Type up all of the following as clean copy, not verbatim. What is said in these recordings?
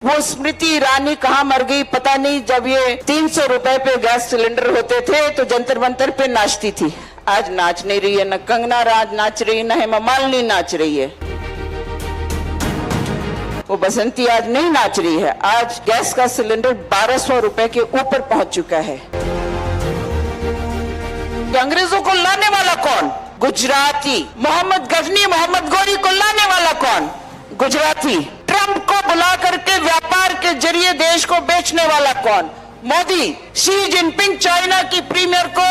वो स्मृति ईरानी कहाँ मर गई पता नहीं। जब ये 300 रुपए पे गैस सिलेंडर होते थे तो जंतर मंतर पे नाचती थी। आज नाच नहीं रही है, न कंगना राज नाच रही है, न हेमा मालिनी नाच रही है। वो बसंती आज नहीं नाच रही है। आज गैस का सिलेंडर 1200 रुपए के ऊपर पहुंच चुका है। अंग्रेजों को लाने वाला कौन? गुजराती। मोहम्मद गजनी मोहम्मद गौरी को लाने वाला कौन? गुजराती। ट्रंप को बुला करके व्यापार के जरिए देश को बेचने वाला कौन? मोदी। शी जिनपिंग चाइना की प्रीमियर को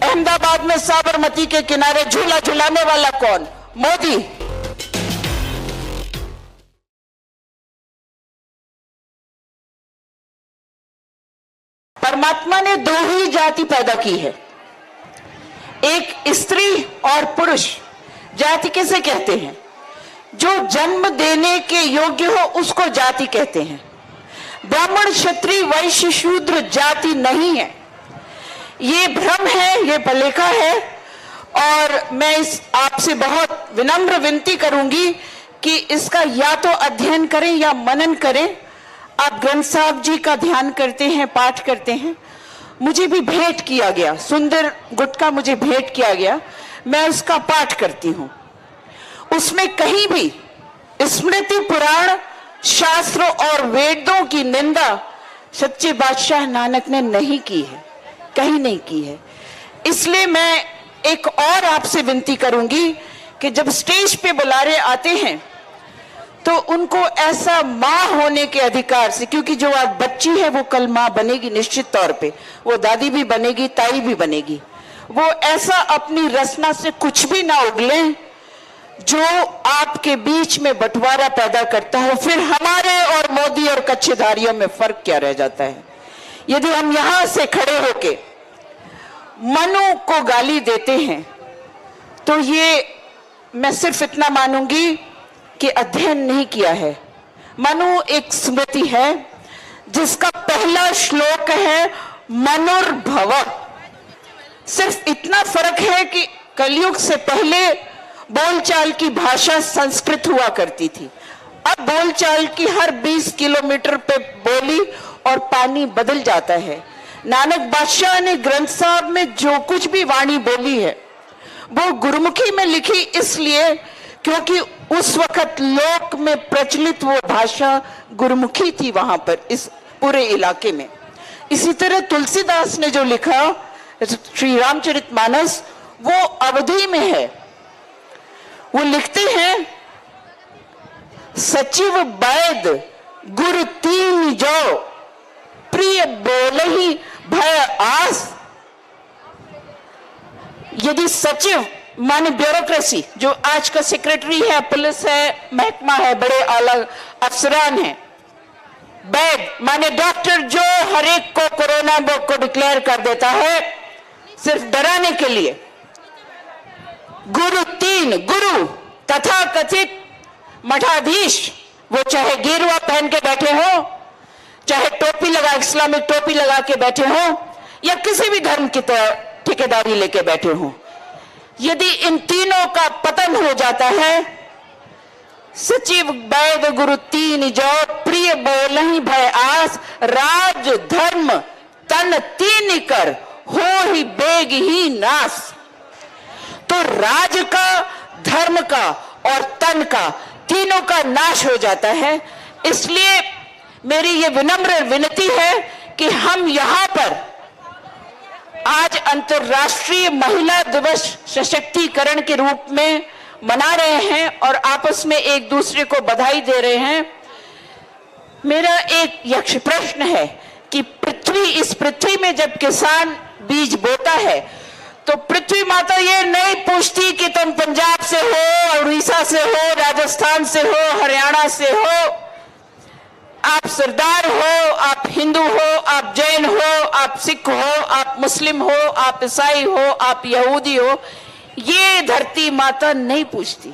अहमदाबाद में साबरमती के किनारे झूला झुलाने वाला कौन? मोदी। परमात्मा ने दो ही जाति पैदा की है, एक स्त्री और पुरुष। जाति किसे कहते हैं? जो जन्म देने के योग्य हो उसको जाति कहते हैं। ब्राह्मण क्षत्रिय वैश्य शूद्र जाति नहीं है। ये भ्रम है, ये भलेखा है। और मैं इस आपसे बहुत विनम्र विनती करूंगी कि इसका या तो अध्ययन करें या मनन करें। आप ग्रंथ साहब जी का ध्यान करते हैं, पाठ करते हैं। मुझे भी भेंट किया गया, सुंदर गुटका मुझे भेंट किया गया, मैं उसका पाठ करती हूं। उसमें कहीं भी स्मृति पुराण शास्त्रों और वेदों की निंदा सच्चे बादशाह नानक ने नहीं की है, कहीं नहीं की है। इसलिए मैं एक और आपसे विनती करूंगी कि जब स्टेज पे बुलारे आते हैं तो उनको ऐसा माँ होने के अधिकार से, क्योंकि जो आज बच्ची है वो कल माँ बनेगी निश्चित तौर पे, वो दादी भी बनेगी, ताई भी बनेगी। वो ऐसा अपनी रचना से कुछ भी ना उगले जो आपके बीच में बंटवारा पैदा करता हो। फिर हमारे और मोदी और कच्छेधारियों में फर्क क्या रह जाता है? यदि हम यहां से खड़े होके मनु को गाली देते हैं तो ये मैं सिर्फ इतना मानूंगी कि अध्ययन नहीं किया है। मनु एक स्मृति है जिसका पहला श्लोक है मनुर्भव। सिर्फ इतना फर्क है कि कलयुग से पहले बोलचाल की भाषा संस्कृत हुआ करती थी। अब बोलचाल की हर 20 किलोमीटर पे बोली और पानी बदल जाता है। नानक बादशाह ने ग्रंथ साहब में जो कुछ भी वाणी बोली है वो गुरुमुखी में लिखी, इसलिए क्योंकि उस वक्त लोक में प्रचलित वो भाषा गुरुमुखी थी वहां पर, इस पूरे इलाके में। इसी तरह तुलसीदास ने जो लिखा श्री रामचरितमानस वो अवधी में है। वो लिखते हैं सचिव वैद गुरु तीन जो प्रिय बोलहि भय आस। यदि सचिव माने ब्यूरोक्रेसी, जो आज का सेक्रेटरी है, पुलिस है, महकमा है, बड़े आला अफसरान हैं। वैद माने डॉक्टर, जो हर एक को कोरोना को डिक्लेयर कर देता है सिर्फ डराने के लिए। गुरु तीन, गुरु तथा कथित मठाधीश, वो चाहे गेरुआ पहन के बैठे हो, चाहे टोपी लगा, इस्लामिक टोपी लगा के बैठे हो, या किसी भी धर्म की ठेकेदारी लेके बैठे हो। यदि इन तीनों का पतन हो जाता है, सचिव वैद गुरु तीन जो प्रिय बोलहि भय आस, राज धर्म तन तीन कर हो ही बेग ही नाश। तो राज का, धर्म का और तन का, तीनों का नाश हो जाता है। इसलिए मेरी ये विनम्र विनती है कि हम यहां पर आज अंतर्राष्ट्रीय महिला दिवस सशक्तिकरण के रूप में मना रहे हैं और आपस में एक दूसरे को बधाई दे रहे हैं। मेरा एक यक्ष प्रश्न है कि इस पृथ्वी में जब किसान बीज बोता है तो पृथ्वी माता ये नहीं पूछती कि तुम पंजाब से हो, उड़ीसा से हो, राजस्थान से हो, हरियाणा से हो, आप सरदार हो, आप हिंदू हो, आप जैन हो, आप सिख हो, आप मुस्लिम हो, आप ईसाई हो, आप यहूदी हो। ये धरती माता नहीं पूछती।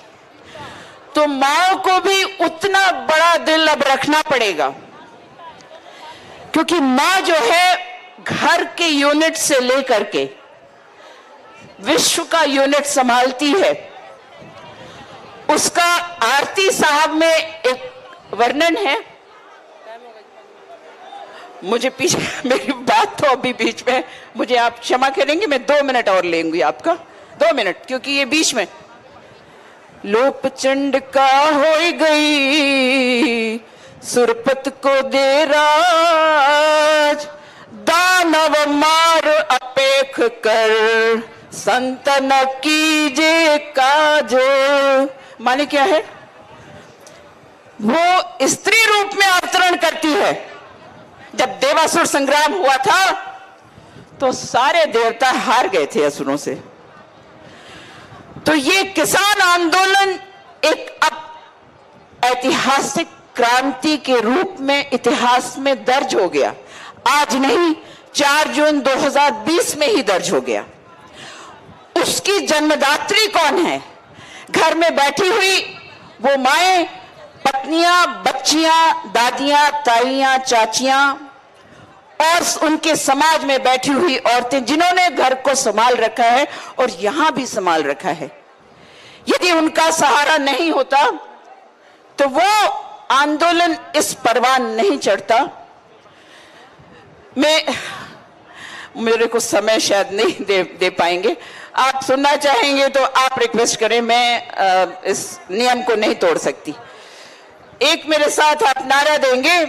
तो माओ को भी उतना बड़ा दिल अब रखना पड़ेगा, क्योंकि मां जो है घर के यूनिट से लेकर के विश्व का यूनिट संभालती है। उसका आरती साहब में एक वर्णन है, मुझे पीछे मेरी बात तो अभी बीच में, मुझे आप क्षमा करेंगे, मैं 2 मिनट और लेंगी आपका, 2 मिनट, क्योंकि ये बीच में लोप चंडिका हो गई, सुरपत को दे राज, दानव मार अपेख कर, संत न कीजे काज। माने क्या है? वो स्त्री रूप में अवतरण करती है। जब देवासुर संग्राम हुआ था तो सारे देवता हार गए थे असुरों से। तो ये किसान आंदोलन एक अब ऐतिहासिक क्रांति के रूप में इतिहास में दर्ज हो गया। आज नहीं, 4 जून 2020 में ही दर्ज हो गया। उसकी जन्मदात्री कौन है? घर में बैठी हुई वो माएं, पत्नियां, बच्चियां, दादियां, ताइयां, चाचियां और उनके समाज में बैठी हुई औरतें, जिन्होंने घर को संभाल रखा है और यहां भी संभाल रखा है। यदि उनका सहारा नहीं होता तो वो आंदोलन इस परवान नहीं चढ़ता। मेरे को समय शायद नहीं दे पाएंगे। आप सुनना चाहेंगे तो आप रिक्वेस्ट करें, मैं इस नियम को नहीं तोड़ सकती। एक मेरे साथ आप नारा देंगे,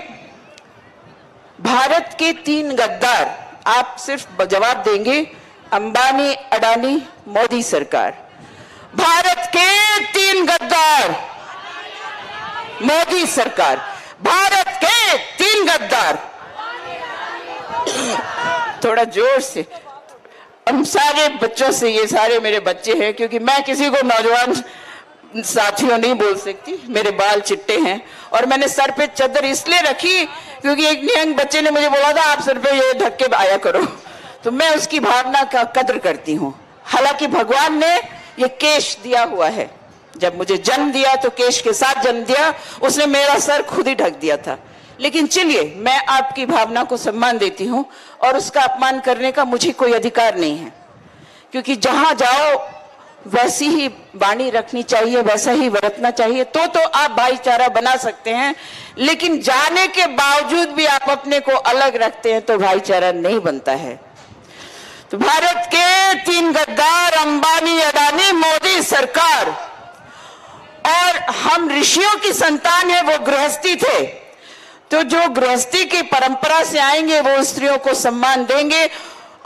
भारत के 3 गद्दार। आप सिर्फ जवाब देंगे, अंबानी, अडानी, मोदी सरकार। भारत के 3 गद्दार, मोदी सरकार। भारत के 3 गद्दार। थोड़ा जोर से। हम सारे बच्चों से, ये सारे मेरे बच्चे हैं, क्योंकि मैं किसी को नौजवान साथियों नहीं बोल सकती, मेरे बाल चिट्टे हैं। और मैंने सर पे चादर इसलिए रखी क्योंकि एक नियंग बच्चे ने मुझे बोला था आप सर पे ये ढक के आया करो, तो मैं उसकी भावना का कद्र करती हूँ। हालांकि भगवान ने ये केश दिया हुआ है, जब मुझे जन्म दिया तो केश के साथ जन्म दिया, उसने मेरा सर खुद ही ढक दिया था। लेकिन चलिए, मैं आपकी भावना को सम्मान देती हूं और उसका अपमान करने का मुझे कोई अधिकार नहीं है, क्योंकि जहां जाओ वैसी ही वाणी रखनी चाहिए, वैसा ही बरतना चाहिए। तो आप भाईचारा बना सकते हैं, लेकिन जाने के बावजूद भी आप अपने को अलग रखते हैं तो भाईचारा नहीं बनता है। तो भारत के 3 गद्दार, अंबानी, अडानी, मोदी सरकार। और हम ऋषियों की संतान है, वो गृहस्थी थे, तो जो गृहस्थी की परंपरा से आएंगे वो स्त्रियों को सम्मान देंगे।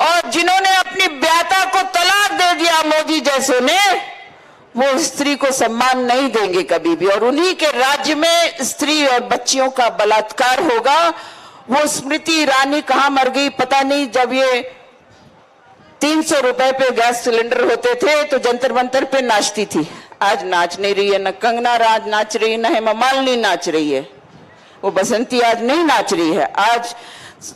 और जिन्होंने अपनी ब्याता को तलाक दे दिया, मोदी जैसे ने, वो स्त्री को सम्मान नहीं देंगे कभी भी। और उन्हीं के राज्य में स्त्री और बच्चियों का बलात्कार होगा। वो स्मृति ईरानी कहां मर गई पता नहीं। जब ये 300 रुपए पे गैस सिलेंडर होते थे तो जंतर मंतर पे नाचती थी। आज नाच नहीं रही है, न कंगना राज नाच रही है, न हेमा मालिनी नाच रही है, वो बसंती आज नहीं नाच रही है। आज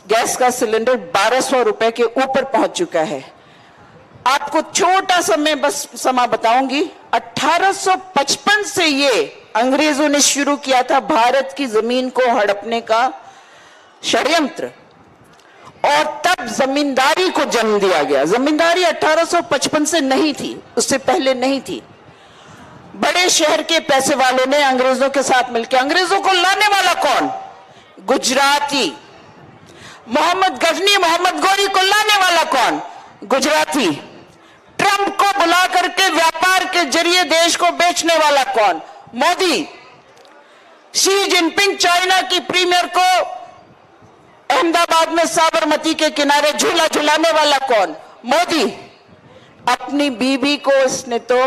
गैस का सिलेंडर 1200 रुपए के ऊपर पहुंच चुका है। आपको छोटा सा मैं बस समा बताऊंगी। 1855 से ये अंग्रेजों ने शुरू किया था भारत की जमीन को हड़पने का षड्यंत्र, और तब जमींदारी को जन्म दिया गया। जमींदारी 1855 से नहीं थी, उससे पहले नहीं थी। बड़े शहर के पैसे वालों ने अंग्रेजों के साथ मिलकर, अंग्रेजों को लाने वाला कौन? गुजराती। मोहम्मद गजनी, मोहम्मद गौरी को लाने वाला कौन? गुजराती। ट्रंप को बुला करके व्यापार के जरिए देश को बेचने वाला कौन? मोदी। शी जिनपिंग चाइना की प्रीमियर को अहमदाबाद में साबरमती के किनारे झूला झुलाने वाला कौन? मोदी। अपनी बीबी को इसने तो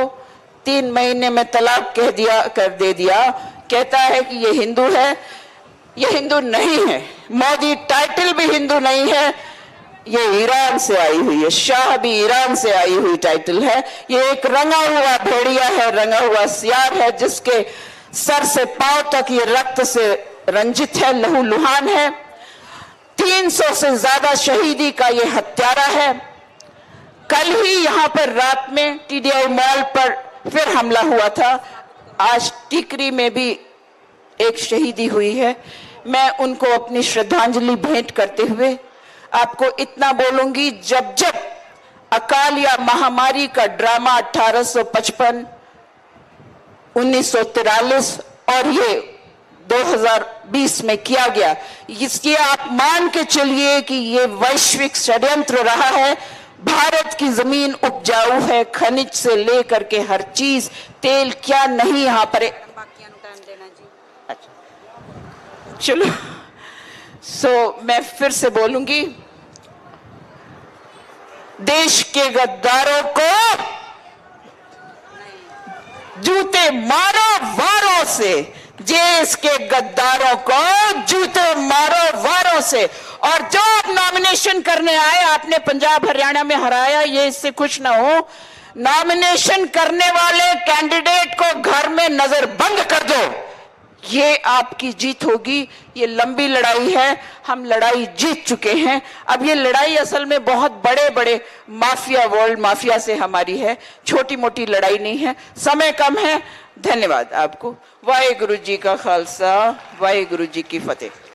3 महीने में तलाक कर दे दिया। कहता है कि ये हिंदू है, ये हिंदू नहीं है। मोदी टाइटल भी हिंदू नहीं है, ये ईरान से आई हुई है। शाह भी ईरान से आई हुई टाइटल है। ये एक रंगा हुआ भेड़िया है, रंगा हुआ सियार है, जिसके सर से पांव तक ये रक्त से रंजित है, लहू लुहान है। 300 से ज्यादा शहीदी का ये हत्यारा है। कल ही यहां पर रात में टीडीआई मॉल पर फिर हमला हुआ था। आज टिकरी में भी एक शहीदी हुई है। मैं उनको अपनी श्रद्धांजलि भेंट करते हुए आपको इतना बोलूंगी, जब जब अकाल या महामारी का ड्रामा 1855, 1943 और ये 2020 में किया गया, इसलिए आप मान के चलिए कि ये वैश्विक षड्यंत्र रहा है। भारत की जमीन उपजाऊ है, खनिज से लेकर के हर चीज, तेल क्या नहीं यहाँ पर। चलो मैं फिर से बोलूंगी, देश के गद्दारों को जूते मारो वारों से, देश के गद्दारों को जूते मारो वारों से। और जो आप नॉमिनेशन करने आए, आपने पंजाब हरियाणा में हराया, ये इससे खुश ना हो। नॉमिनेशन करने वाले कैंडिडेट को घर में नजरबंद कर दो, ये आपकी जीत होगी। ये लंबी लड़ाई है, हम लड़ाई जीत चुके हैं। अब ये लड़ाई असल में बहुत बड़े बड़े माफिया, वर्ल्ड माफिया से हमारी है, छोटी मोटी लड़ाई नहीं है। समय कम है। धन्यवाद आपको। वाहेगुरु जी का खालसा, वाहेगुरु जी की फतेह।